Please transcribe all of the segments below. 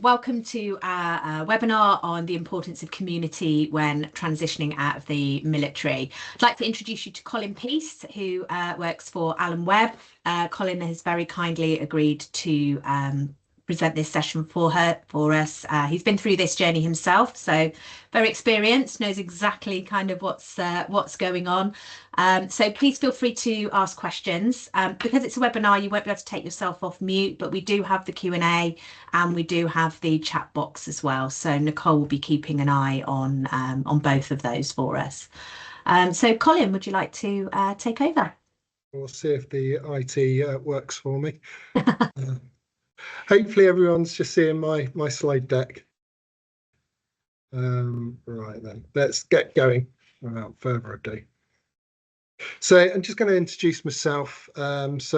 Welcome to our webinar on the importance of community when transitioning out of the military. I'd like to introduce you to Colin Peace, who works for Alan Webb. Colin has very kindly agreed to present this session for us. He's been through this journey himself, so very experienced, knows exactly kind of what's going on. So please feel free to ask questions. Because it's a webinar, you won't be able to take yourself off mute, but we do have the Q&A and we do have the chat box as well. So Nicole will be keeping an eye on both of those for us. So Colin, would you like to take over? We'll see if the IT works for me. Hopefully everyone's just seeing my slide deck. Right then, let's get going without further ado. So I'm just going to introduce myself. As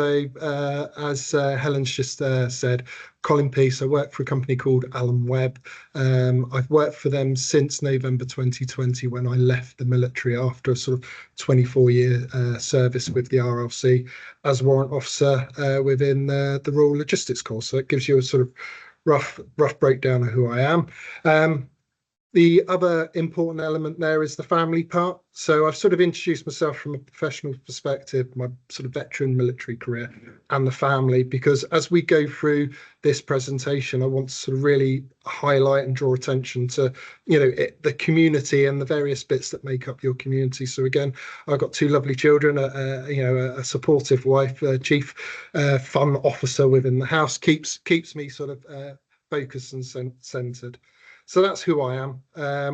Helen's just said, Colin Peace. I work for a company called Alan Webb. I've worked for them since November 2020 when I left the military after a sort of 24-year service with the RLC as warrant officer within the Royal Logistics Corps. So it gives you a sort of rough breakdown of who I am. The other important element there is the family part. So I've sort of introduced myself from a professional perspective, my sort of veteran military career and the family, because as we go through this presentation, I want to sort of really highlight and draw attention to, the community and the various bits that make up your community. So again, I've got two lovely children, a supportive wife, chief fun officer within the house, keeps me sort of focused and centered. So that's who I am.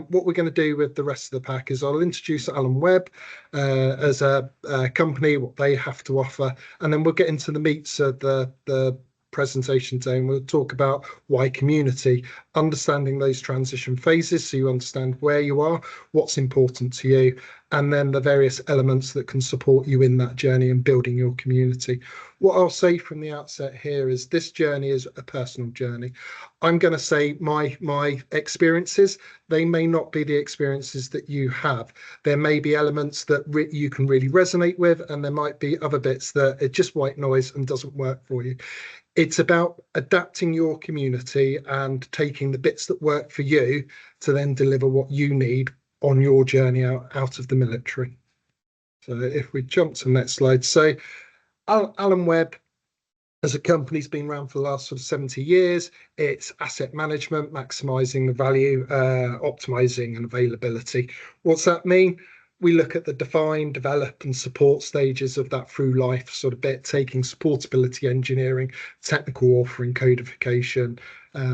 What we're going to do with the rest of the pack is I'll introduce Alan Webb as a company, what they have to offer, and then we'll get into the meats of the presentation today, and we'll talk about why community, understanding those transition phases so you understand where you are, what's important to you, and then the various elements that can support you in that journey and building your community. What I'll say from the outset here is this journey is a personal journey. I'm going to say my experiences, they may not be the experiences that you have. There may be elements that you can really resonate with, and there might be other bits that are just white noise and doesn't work for you. It's about adapting your community and taking the bits that work for you to then deliver what you need on your journey out of the military. So if we jump to the next slide. So Alan Webb as a company has been around for the last sort of 70 years. It's asset management, maximising the value, optimising and availability. What's that mean? We look at the define, develop and support stages of that through life sort of bit, taking supportability engineering, technical authoring, codification,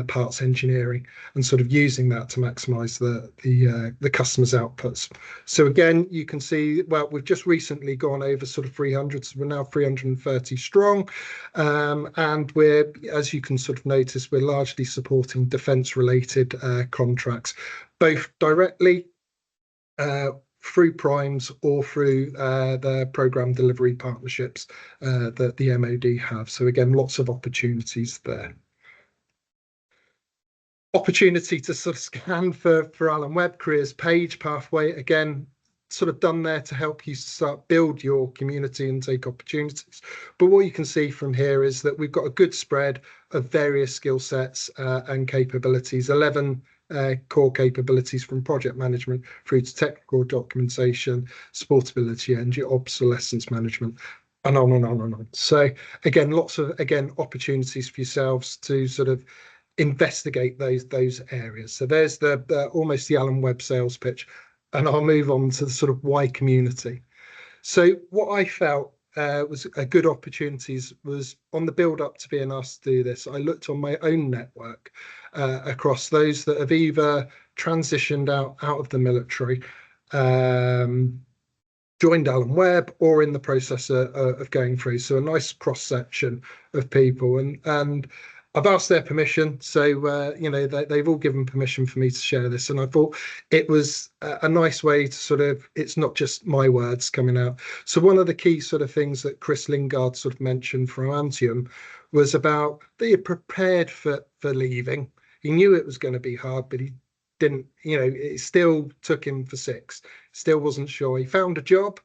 parts engineering, and sort of using that to maximise the customer's outputs. So again, you can see, well, we've just recently gone over sort of 300, so we're now 330 strong, and we're, as you can sort of notice, we're largely supporting defence-related contracts, both directly through primes or through the programme delivery partnerships that the MOD have. So again, lots of opportunities there. Opportunity to sort of scan for Alan Webb careers page pathway, again, sort of done there to help you start build your community and take opportunities. But what you can see from here is that we've got a good spread of various skill sets and capabilities, 11 core capabilities from project management through to technical documentation, supportability and obsolescence management, and on and on and on. So again, lots of opportunities for yourselves to sort of investigate those areas. So there's the almost the Alan Webb sales pitch, and I'll move on to the sort of why community. So what I felt was a good opportunities was on the build up to being asked to do this. I looked on my own network across those that have either transitioned out of the military, joined Alan Webb, or in the process of going through. So a nice cross section of people, and I've asked their permission, so they've all given permission for me to share this, and I thought it was a nice way to sort of, it's not just my words coming out. So one of the key sort of things that Chris Lingard sort of mentioned from Antium was about that you're prepared for leaving. He knew it was going to be hard, but he didn't, it still took him for 6. Still wasn't sure. He found a job,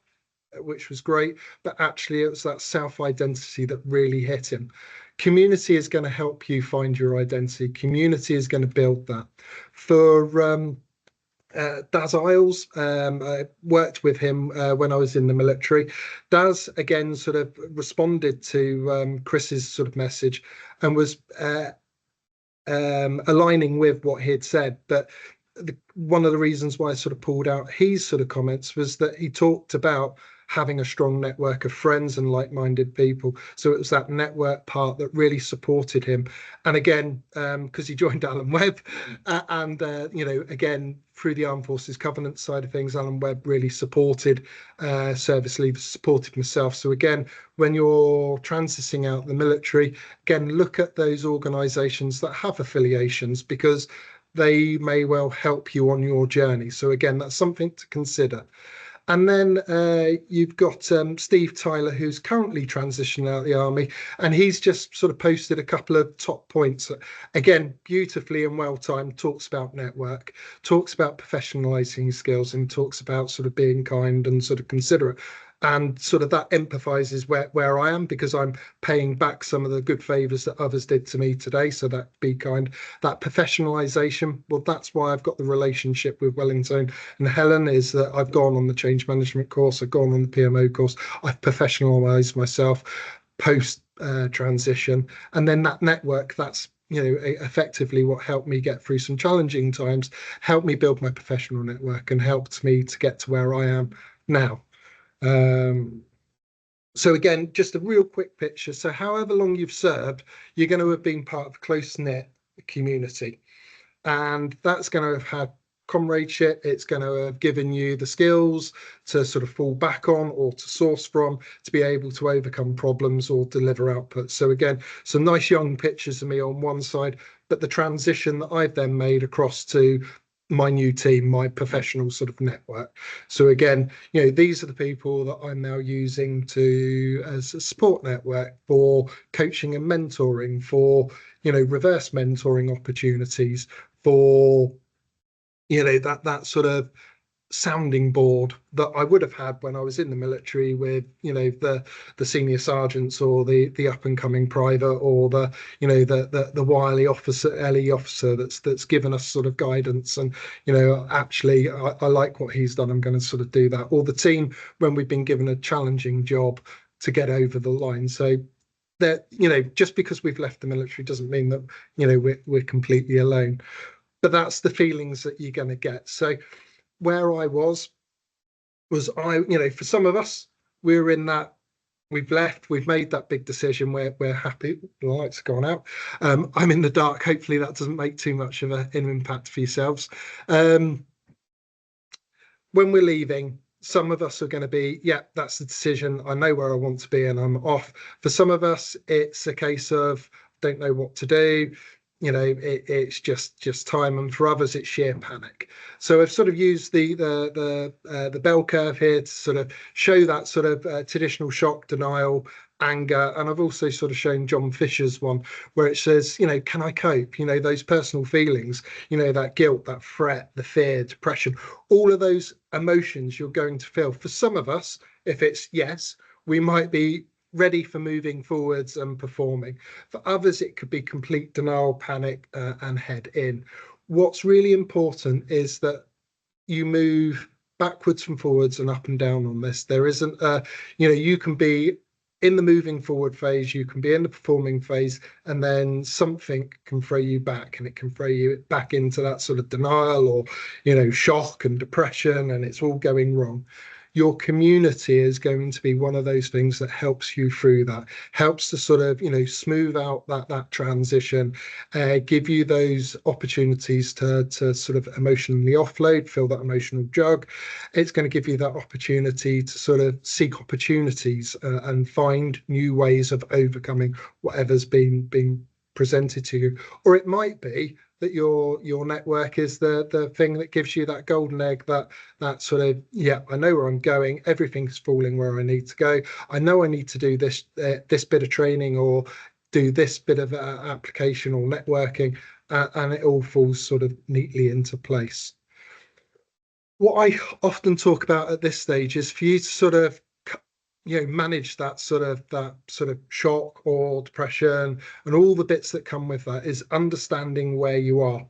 which was great, but actually it was that self-identity that really hit him. Community is going to help you find your identity. Community is going to build that. For Daz Isles, I worked with him when I was in the military. Daz again sort of responded to Chris's sort of message and was aligning with what he had said. But one of the reasons why I sort of pulled out his sort of comments was that he talked about having a strong network of friends and like-minded people. So it was that network part that really supported him. And again, because he joined Alan Webb, and again, through the Armed Forces Covenant side of things, Alan Webb really supported service leavers, supported myself. So again, when you're transitioning out the military, again, look at those organisations that have affiliations, because they may well help you on your journey. So again, that's something to consider. And then you've got Steve Tyler, who's currently transitioning out of the army, and he's just sort of posted a couple of top points. Again, beautifully and well timed, talks about network, talks about professionalising skills, and talks about sort of being kind and sort of considerate. And sort of that empathises where I am, because I'm paying back some of the good favours that others did to me today. So that be kind, that professionalisation. Well, that's why I've got the relationship with Wellington and Helen, is that I've gone on the change management course, I've gone on the PMO course, I've professionalised myself post transition, and then that network, that's effectively what helped me get through some challenging times, helped me build my professional network, and helped me to get to where I am now. So again, just a real quick picture. So however long you've served, you're going to have been part of a close-knit community, and that's going to have had comradeship. It's going to have given you the skills to sort of fall back on or to source from, to be able to overcome problems or deliver output. So again, some nice young pictures of me on one side, but the transition that I've then made across to my new team, my professional sort of network. So again, these are the people that I'm now using to as a support network for coaching and mentoring, for reverse mentoring opportunities, for that sort of sounding board that I would have had when I was in the military with the senior sergeants, or the up and coming private, or the wily officer, LE officer that's given us sort of guidance, and actually I like what he's done, I'm going to sort of do that, or the team when we've been given a challenging job to get over the line. So that just because we've left the military doesn't mean that we're completely alone, but that's the feelings that you're going to get. So where I was for some of us, we're in that, we've left, we've made that big decision, we're happy, the lights have gone out, I'm in the dark, hopefully that doesn't make too much of an impact for yourselves. When we're leaving, some of us are going to be, yeah, that's the decision, I know where I want to be and I'm off. For some of us, it's a case of don't know what to do, it's just time, and for others it's sheer panic. So I've sort of used the bell curve here to sort of show that sort of traditional shock, denial, anger, and I've also sort of shown John Fisher's one where it says, can I cope, those personal feelings, that guilt, that fret, the fear, depression, all of those emotions you're going to feel. For some of us, if it's yes, we might be ready for moving forwards and performing. For others, it could be complete denial, panic, and head in. What's really important is that you move backwards and forwards and up and down on this. There isn't you can be in the moving forward phase, you can be in the performing phase, and then something can throw you back, and it can throw you back into that sort of denial, or shock and depression, and it's all going wrong. Your community is going to be one of those things that helps you through that, helps to sort of smooth out that transition, give you those opportunities to sort of emotionally offload, fill that emotional jug. It's going to give you that opportunity to sort of seek opportunities and find new ways of overcoming whatever's been presented to you. Or it might be that your network is the thing that gives you that golden egg, that sort of, yeah, I know where I'm going, everything's falling where I need to go, I know I need to do this bit of training, or do this bit of application or networking, and it all falls sort of neatly into place. What I often talk about at this stage is for you to sort of manage that sort of shock or depression and all the bits that come with that, is understanding where you are.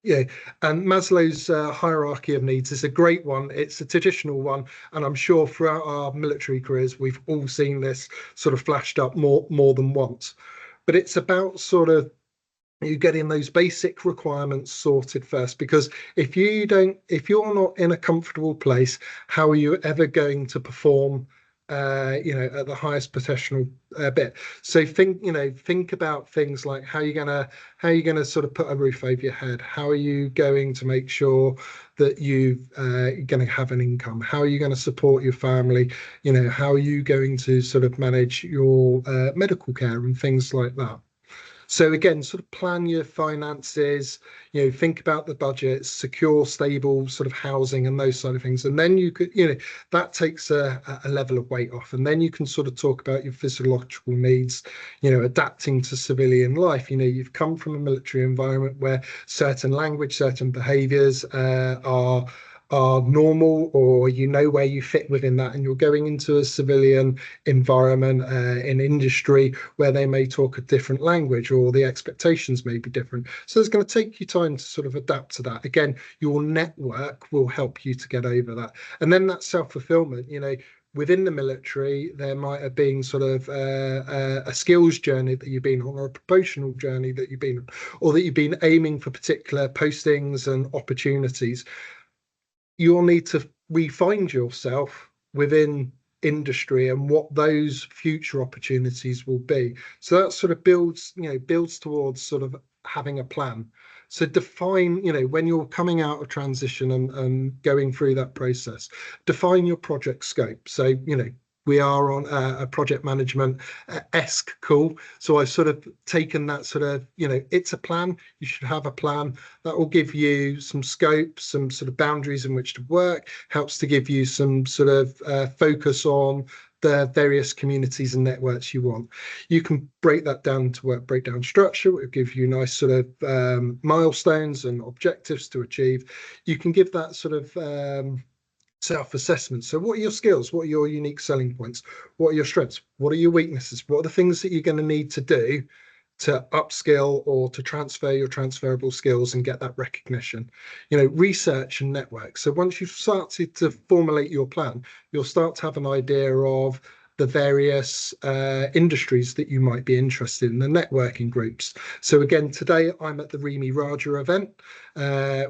Yeah, and Maslow's hierarchy of needs is a great one. It's a traditional one, and I'm sure throughout our military careers we've all seen this sort of flashed up more than once. But it's about sort of you getting those basic requirements sorted first, because if you're not in a comfortable place, how are you ever going to perform at the highest professional bit? So think about things like how you gonna sort of put a roof over your head, how are you going to make sure that you're going to have an income, how are you going to support your family, how are you going to sort of manage your medical care and things like that. So again, sort of plan your finances, think about the budget, secure, stable sort of housing and those sort of things. And then you could, that takes a level of weight off. And then you can sort of talk about your physiological needs, adapting to civilian life. You've come from a military environment where certain language, certain behaviors are normal, or where you fit within that, and you're going into a civilian environment in industry where they may talk a different language or the expectations may be different. So it's going to take you time to sort of adapt to that. Again, your network will help you to get over that. And then that self-fulfillment, within the military, there might have been sort of a skills journey that you've been on, or a promotional journey that you've been on, or that you've been aiming for particular postings and opportunities. You'll need to refine yourself within industry and what those future opportunities will be. So that sort of builds towards sort of having a plan. So define, when you're coming out of transition and going through that process, define your project scope. So, we are on a project management esque call. So I've sort of taken that sort of, it's a plan. You should have a plan that will give you some scope, some sort of boundaries in which to work, helps to give you some sort of focus on the various communities and networks you want. You can break that down to work breakdown structure. It will give you nice sort of milestones and objectives to achieve. You can give that sort of self-assessment. So what are your skills? What are your unique selling points? What are your strengths? What are your weaknesses? What are the things that you're going to need to do to upskill or to transfer your transferable skills and get that recognition? Research and network. So once you've started to formulate your plan, you'll start to have an idea of the various industries that you might be interested in, the networking groups. So again, today I'm at the Remy Raja event,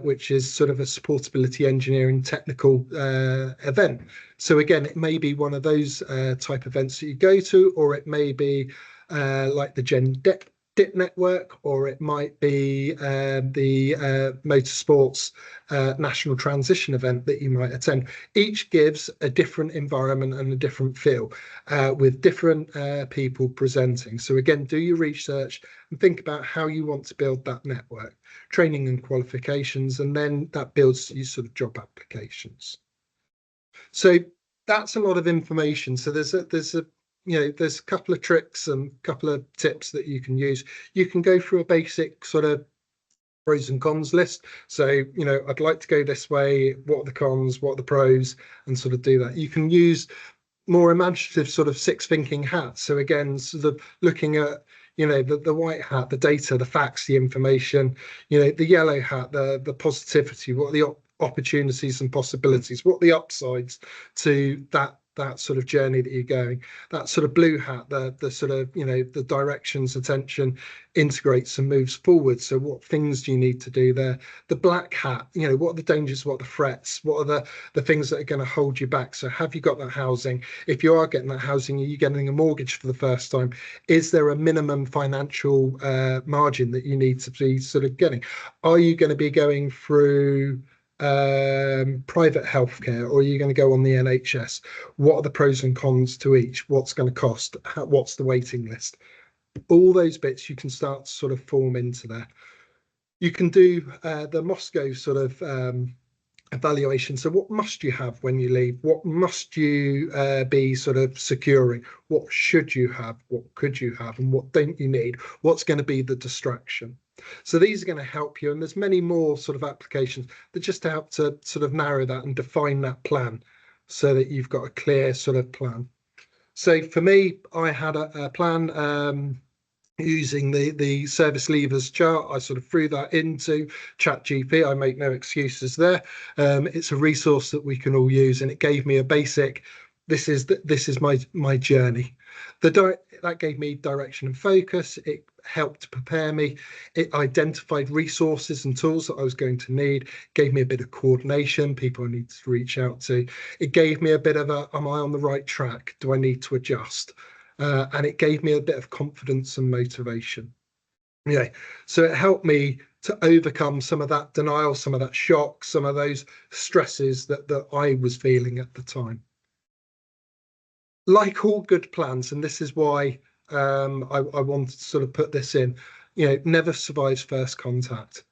which is sort of a supportability engineering technical event. So again, it may be one of those type events that you go to, or it may be like the Gen DIP network, or it might be the motorsports national transition event that you might attend. Each gives a different environment and a different feel with different people presenting. So again, do your research and think about how you want to build that network, training and qualifications, and then that builds your sort of job applications. So that's a lot of information. So there's a couple of tricks and a couple of tips that you can use. You can go through a basic sort of pros and cons list. So, I'd like to go this way. What are the cons? What are the pros? And sort of do that. You can use more imaginative sort of six thinking hats. So again, sort of looking at, the white hat, the data, the facts, the information, the yellow hat, the positivity, what are the opportunities and possibilities, what are the upsides to that sort of journey that you're going. That sort of blue hat, the sort of, the directions, attention, integrates and moves forward. So what things do you need to do there? The black hat, what are the dangers, what are the threats, what are the things that are going to hold you back? So have you got that housing? If you are getting that housing, are you getting a mortgage for the first time? Is there a minimum financial margin that you need to be sort of getting? Are you going to be going through private healthcare, or are you going to go on the NHS? What are the pros and cons to each? What's going to cost? What's the waiting list? All those bits you can start to sort of form into there. You can do the Moscow sort of evaluation. So what must you have when you leave? What must you be sort of securing? What should you have? What could you have? And what don't you need? What's going to be the distraction? So these are going to help you. And there's many more sort of applications that just help to sort of narrow that and define that plan so that you've got a clear sort of plan. So for me, I had a plan using the service levers chart. I sort of threw that into ChatGPT. I make no excuses there. It's a resource that we can all use, and it gave me a basic. This is my journey. That gave me direction and focus. It helped to prepare me. It identified resources and tools that I was going to need. Gave me a bit of coordination, people I need to reach out to. It gave me a bit of am I on the right track? Do I need to adjust? And it gave me a bit of confidence and motivation. Yeah, so it helped me to overcome some of that denial, some of that shock, some of those stresses that I was feeling at the time. Like all good plans, and this is why I wanted to sort of put this in, never survives first contact.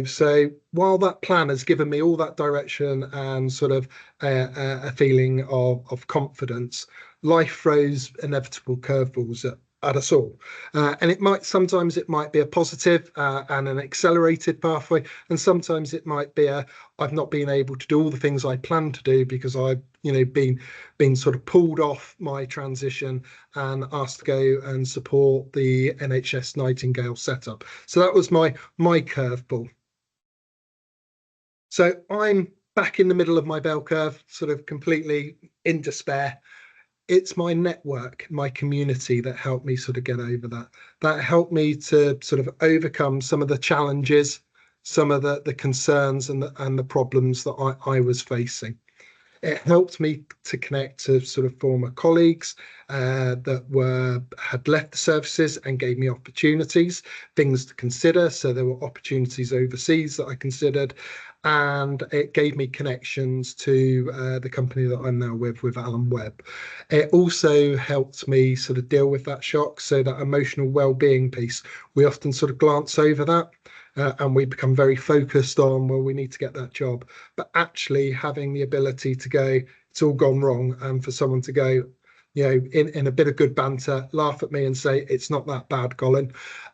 So while that plan has given me all that direction and sort of a feeling of confidence, life throws inevitable curveballs at us all. And sometimes it might be a positive and an accelerated pathway, and sometimes it might be I've not been able to do all the things I planned to do because I've been sort of pulled off my transition and asked to go and support the NHS Nightingale setup. So that was my curveball. So I'm back in the middle of my bell curve, sort of completely in despair. It's my network, my community that helped me sort of get over that. That helped me to sort of overcome some of the challenges, some of the concerns and the problems that I was facing. It helped me to connect to sort of former colleagues that had left the services and gave me opportunities, things to consider. So there were opportunities overseas that I considered, and it gave me connections to the company that I'm now with Alan Webb. It also helped me sort of deal with that shock. So that emotional well-being piece, we often sort of glance over that. And we become very focused on, well, we need to get that job. But actually having the ability to go, it's all gone wrong, and for someone to go, in a bit of good banter, laugh at me and say, it's not that bad, Colin,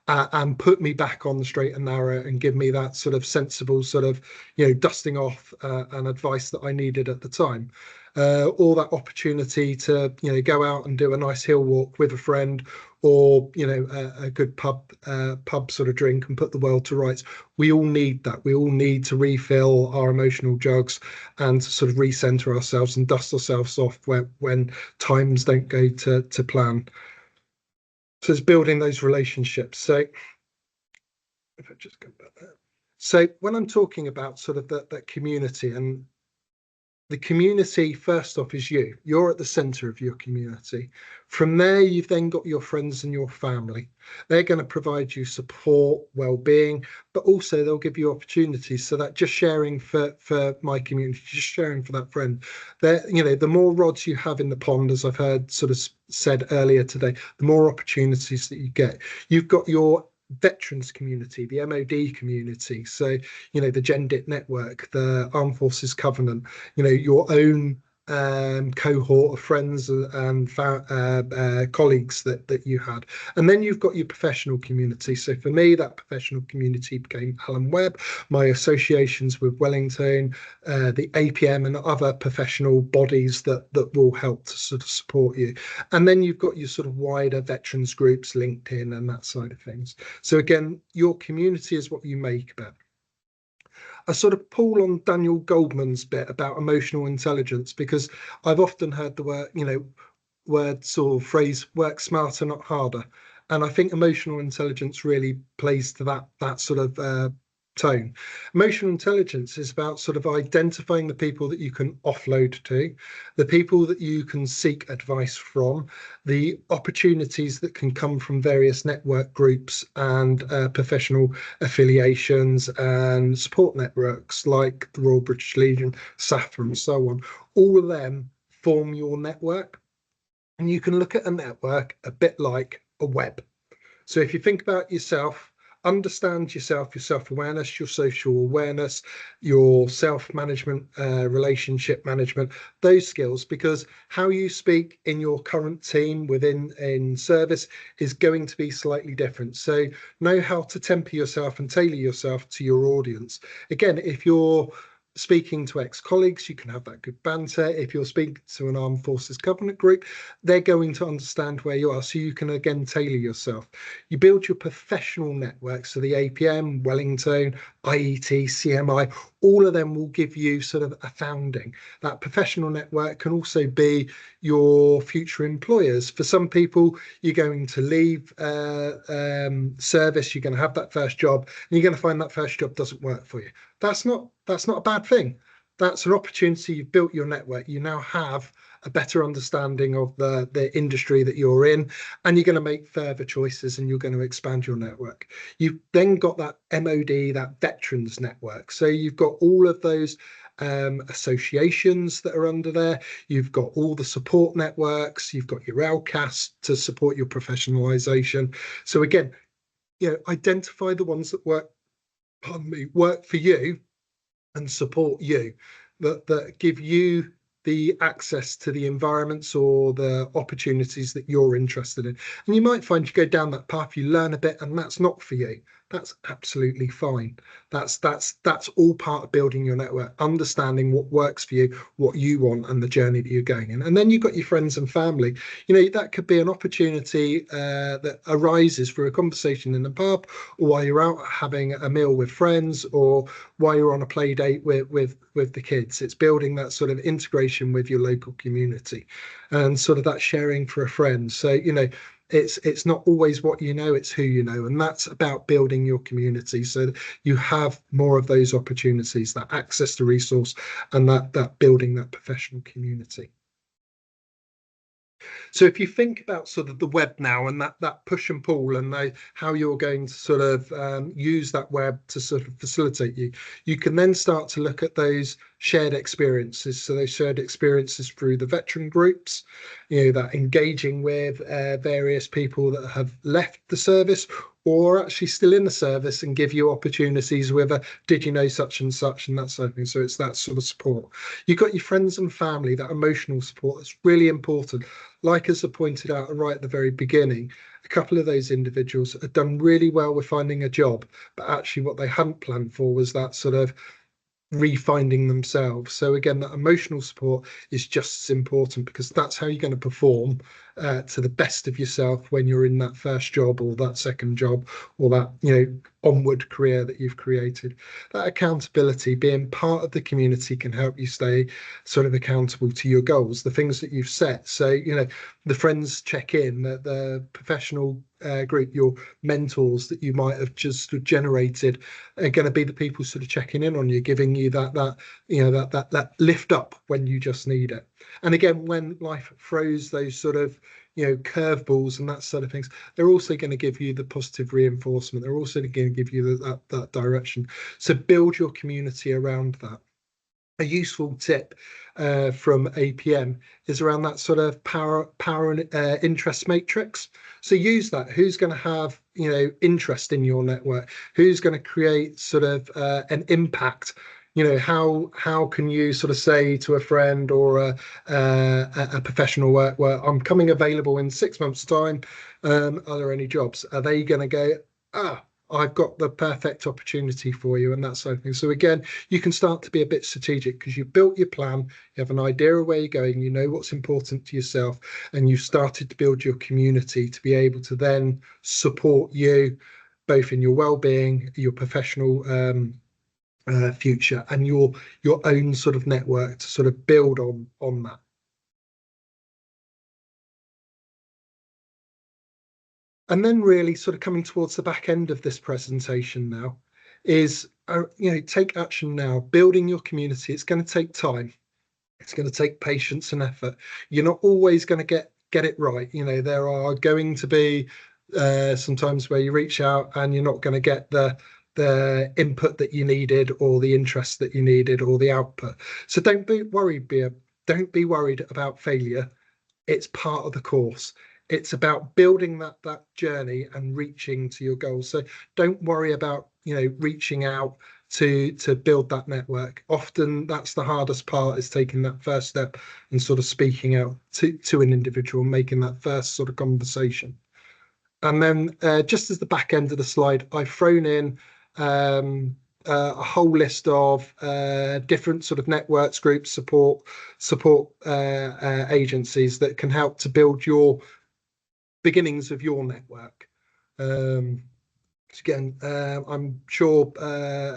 and put me back on the straight and narrow and give me that sort of sensible sort of, dusting off and advice that I needed at the time. Or that opportunity to, go out and do a nice hill walk with a friend, or a good pub sort of drink and put the world to rights. We all need that. We all need to refill our emotional jugs and to sort of recenter ourselves and dust ourselves off when times don't go to plan. So it's building those relationships. So if I just go back there. So when I'm talking about sort of that community, and the community, first off, is you. You're at the center of your community. From there, you've then got your friends and your family. They're going to provide you support, well-being, but also they'll give you opportunities. So that just sharing for my community, just sharing for that friend. The more rods you have in the pond, as I've heard sort of said earlier today, the more opportunities that you get. You've got your veterans community, the MOD community, so the GenDit network, the Armed Forces Covenant, your own cohort of friends and colleagues that you had. And then you've got your professional community. So for me, that professional community became Alan Webb, my associations with Wellington, the APM and other professional bodies that will help to sort of support you. And then you've got your sort of wider veterans groups, LinkedIn and that side of things. So again, your community is what you make about. I sort of pull on Daniel Goldman's bit about emotional intelligence, because I've often heard the words or phrase, work smarter, not harder. And I think emotional intelligence really plays to that sort of tone. Emotional intelligence is about sort of identifying the people that you can offload to, the people that you can seek advice from, the opportunities that can come from various network groups and professional affiliations and support networks like the Royal British Legion, SAFA and so on. All of them form your network. And you can look at a network a bit like a web. So if you think about yourself, understand yourself, your self-awareness, your social awareness, your self-management, relationship management, those skills, because how you speak in your current team in service is going to be slightly different. So know how to temper yourself and tailor yourself to your audience. Again, if you're speaking to ex-colleagues, you can have that good banter. If you're speaking to an armed forces covenant group, they're going to understand where you are, so you can again tailor yourself. You build your professional network, so the APM, Wellington, IET, CMI, all of them will give you sort of a founding. That professional network can also be your future employers. For some people, you're going to leave service, you're going to have that first job, and you're going to find that first job doesn't work for you. That's not a bad thing. That's an opportunity. You've built your network. You now have a better understanding of the industry that you're in, and you're going to make further choices and you're going to expand your network. You've then got that MOD, that veterans network. So you've got all of those associations that are under there. You've got all the support networks. You've got your LCAS to support your professionalization. So again, identify the ones that work for you and support you, that give you the access to the environments or the opportunities that you're interested in. And you might find you go down that path, you learn a bit, and that's not for you. That's absolutely fine. That's all part of building your network, understanding what works for you, what you want, and the journey that you're going in. And then you've got your friends and family. That could be an opportunity that arises through a conversation in the pub, or while you're out having a meal with friends, or while you're on a play date with the kids. It's building that sort of integration with your local community and sort of that sharing for a friend. So it's not always what you know, it's who you know, and that's about building your community so that you have more of those opportunities, that access to resource, and that building that professional community. So if you think about sort of the web now and that push and pull and how you're going to sort of use that web to sort of facilitate you can then start to look at those shared experiences. So those shared experiences through the veteran groups, that engaging with various people that have left the service or actually still in the service and give you opportunities with did you know such and such and that sort of thing. So it's that sort of support. You've got your friends and family, that emotional support. That's really important. Like as I pointed out right at the very beginning, a couple of those individuals have done really well with finding a job, but actually what they hadn't planned for was that sort of refinding themselves. So again, that emotional support is just as important, because that's how you're going to perform to the best of yourself when you're in that first job or that second job or that onward career that you've created. That accountability, being part of the community, can help you stay sort of accountable to your goals, the things that you've set. So the friends check in, the professional group, your mentors that you might have just sort of generated are going to be the people sort of checking in on you, giving you that lift up when you just need it. And again, when life throws those sort of curveballs and that sort of things, they're also going to give you the positive reinforcement. They're also going to give you that direction. So build your community around that. A useful tip from APM is around that sort of power and interest matrix. So use that. Who's going to have interest in your network? Who's going to create sort of an impact? How can you sort of say to a friend or a professional work where I'm coming available in 6 months' time? Are there any jobs? Are they going to go, I've got the perfect opportunity for you, and that sort of thing. So again, you can start to be a bit strategic because you've built your plan, you have an idea of where you're going, you know what's important to yourself, and you've started to build your community to be able to then support you both in your well-being, your professional future, and your own sort of network to sort of build on that. And then really sort of coming towards the back end of this presentation now is, take action now, building your community. It's going to take time. It's going to take patience and effort. You're not always going to get it right. There are going to be sometimes where you reach out and you're not going to get the input that you needed or the interest that you needed or the output. So don't be worried about failure. It's part of the course. It's about building that journey and reaching to your goals. So don't worry about reaching out to build that network. Often that's the hardest part, is taking that first step and sort of speaking out to an individual, making that first sort of conversation. And then just as the back end of the slide, I've thrown in a whole list of different sort of networks, groups, support agencies that can help to build your beginnings of your network. Again, I'm sure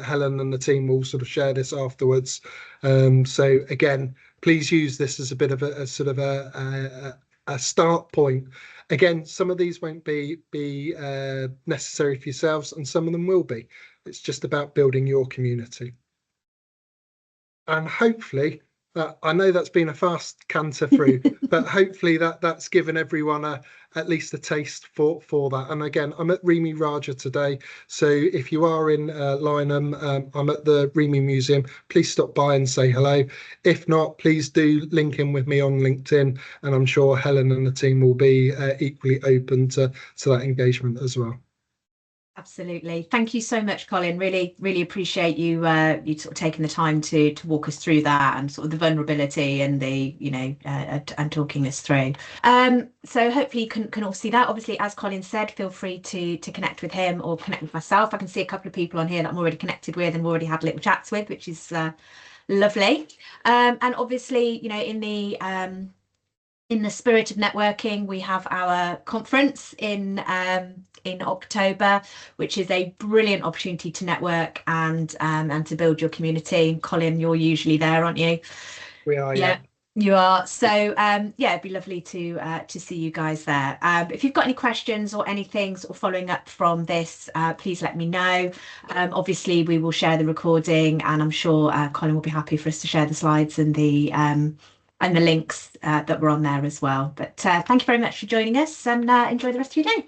Helen and the team will sort of share this afterwards. So again, please use this as a bit of a sort of a start point. Again, some of these won't be necessary for yourselves, and some of them will be. It's just about building your community. And hopefully, I know that's been a fast canter through, but hopefully that's given everyone at least a taste for that. And again, I'm at Remy Raja today, so if you are in Lynham, I'm at the Remy Museum. Please stop by and say hello. If not, please do link in with me on LinkedIn, and I'm sure Helen and the team will be equally open to that engagement as well. Absolutely. Thank you so much, Colin. Really, really appreciate you you sort of taking the time to walk us through that, and sort of the vulnerability and the, you know, and talking this through. So hopefully you can all see that. Obviously, as Colin said, feel free to connect with him or connect with myself. I can see a couple of people on here that I'm already connected with and already had little chats with, which is lovely. And obviously, you know, in the spirit of networking, we have our conference in October, which is a brilliant opportunity to network and to build your community. Colin, you're usually there, aren't you? We are, yeah. You are. So yeah, it'd be lovely to see you guys there. If you've got any questions or anything sort of following up from this, please let me know. Obviously, we will share the recording, and I'm sure Colin will be happy for us to share the slides and the links that were on there as well. But thank you very much for joining us, and enjoy the rest of your day.